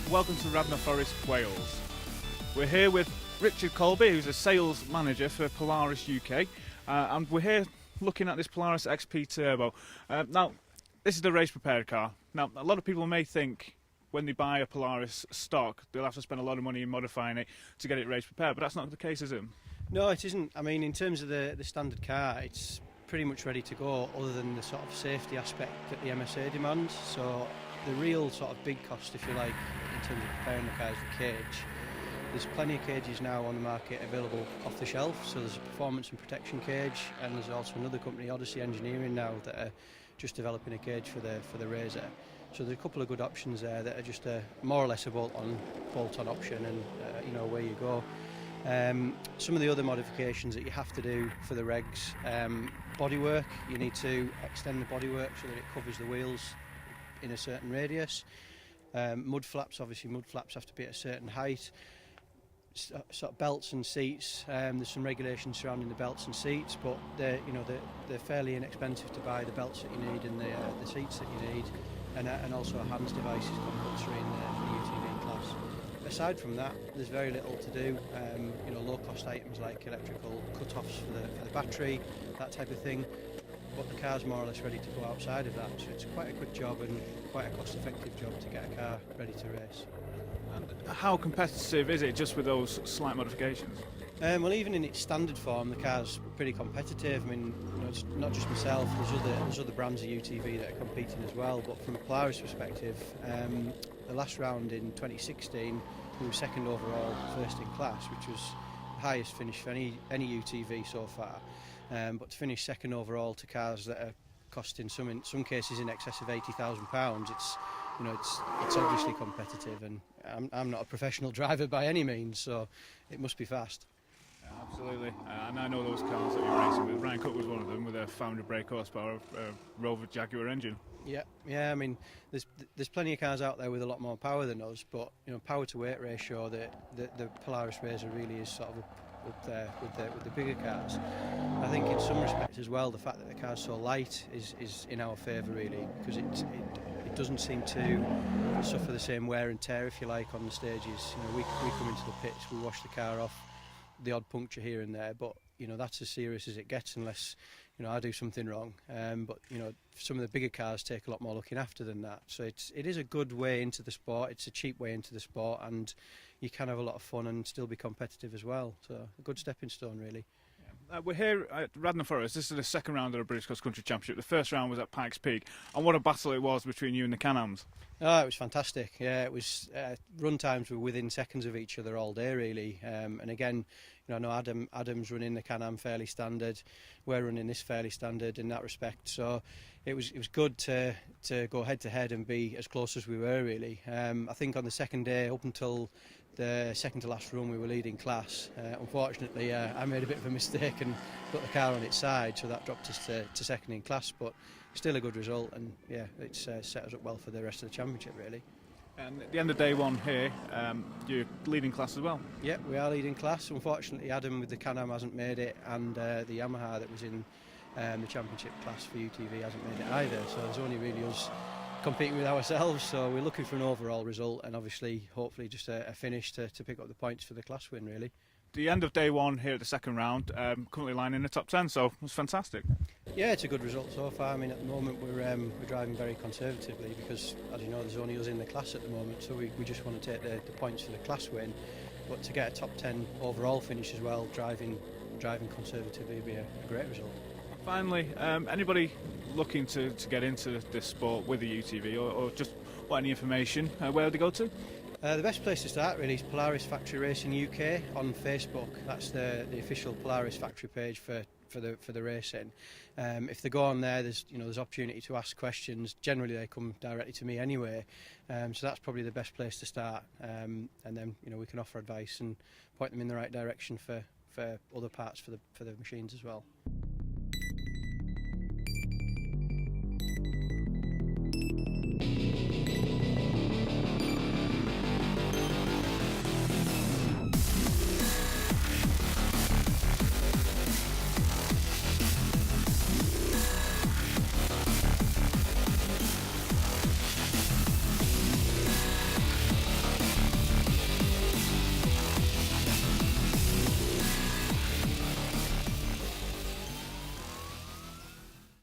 welcome to Radnor Forest, Wales. We're here with Richard Coleby, who's a sales manager for Polaris UK, and we're here looking at this Polaris XP Turbo. Now, this is the race prepared car. Now, a lot of people may think when they buy a Polaris stock, they'll have to spend a lot of money in modifying it to get it race prepared, but that's not the case, is it? No, it isn't. I mean, in terms of the standard car, it's pretty much ready to go, other than the sort of safety aspect that the MSA demands. So the real sort of big cost, if you like, in terms of preparing the car is the cage. There's plenty of cages now on the market available off the shelf. So there's a performance and protection cage, and there's also another company, Odyssey Engineering, now that are just developing a cage for the Razor. So there's a couple of good options there that are just more or less a bolt-on option, and you know, where you go. Some of the other modifications that you have to do for the regs, bodywork. You need to extend the bodywork so that it covers the wheels in a certain radius. Mud flaps, obviously mud flaps have to be at a certain height. Sort of belts and seats, there's some regulations surrounding the belts and seats, but they're fairly inexpensive to buy, the belts that you need and the seats that you need, and also a hands device is compulsory in the UTV class. Aside from that, there's very little to do. Low-cost items like electrical cut-offs for the battery, that type of thing. But the car's more or less ready to go outside of that, so it's quite a quick job and quite a cost-effective job to get a car ready to race. And how competitive is it just with those slight modifications? Well, even in its standard form, the car's pretty competitive. I mean, it's not just myself. There's other brands of UTV that are competing as well. But from a Polaris perspective, the last round in 2016, we were second overall, first in class, which was the highest finish for any UTV so far. But to finish second overall to cars that are costing in some cases in excess of £80,000, it's obviously competitive, and I'm not a professional driver by any means, so it must be fast. Yeah, absolutely, and I know those cars that you're racing with. Ryan Cook was one of them with a 500 brake horsepower Rover Jaguar engine. Yeah. I mean, there's plenty of cars out there with a lot more power than us, but power to weight ratio, the Polaris Razor really is sort of up there with the bigger cars. I think in some respects as well, the fact that the car's so light is in our favour really, because it doesn't seem to suffer the same wear and tear, if you like, on the stages. We come into the pits, we wash the car off, the odd puncture here and there, but that's as serious as it gets unless I do something wrong. But some of the bigger cars take a lot more looking after than that. So it is a good way into the sport. It's a cheap way into the sport, and you can have a lot of fun and still be competitive as well. So a good stepping stone, really. We're here at Radnor Forest. This is the second round of the British Cross Country Championship. The first round was at Pikes Peak, and what a battle it was between you and the Can-Ams. Oh, it was fantastic. Yeah, it was. Run times were within seconds of each other all day, really. And again, I know Adam's running the Can-Am fairly standard. We're running this fairly standard in that respect. So it was good to go head to head and be as close as we were, really. I think on the second day, up until the second to last run, we were leading class. Unfortunately, I made a bit of a mistake and put the car on its side, so that dropped us to second in class, but still a good result, and yeah, it's set us up well for the rest of the championship, really. And at the end of day one here, you're leading class as well? Yeah, we are leading class. Unfortunately, Adam with the Can-Am hasn't made it, and the Yamaha that was in the championship class for UTV hasn't made it either, so there's only really us competing with ourselves, so we're looking for an overall result and obviously hopefully just a finish to pick up the points for the class win, really. The end of day one here at the second round, currently lying in the top 10, so it's fantastic. Yeah, it's a good result so far. I mean, at the moment we're driving very conservatively because, as you know, there's only us in the class at the moment, so we just want to take the points for the class win, but to get a top 10 overall finish as well, driving conservatively would be a great result. Finally, anybody looking to get into this sport with a UTV or just want any information, where would they go to? The best place to start really is Polaris Racing UK on Facebook. That's the official Polaris factory page for the racing. If they go on there, there's opportunity to ask questions. Generally, they come directly to me anyway, so that's probably the best place to start. And then we can offer advice and point them in the right direction for other parts for the machines as well.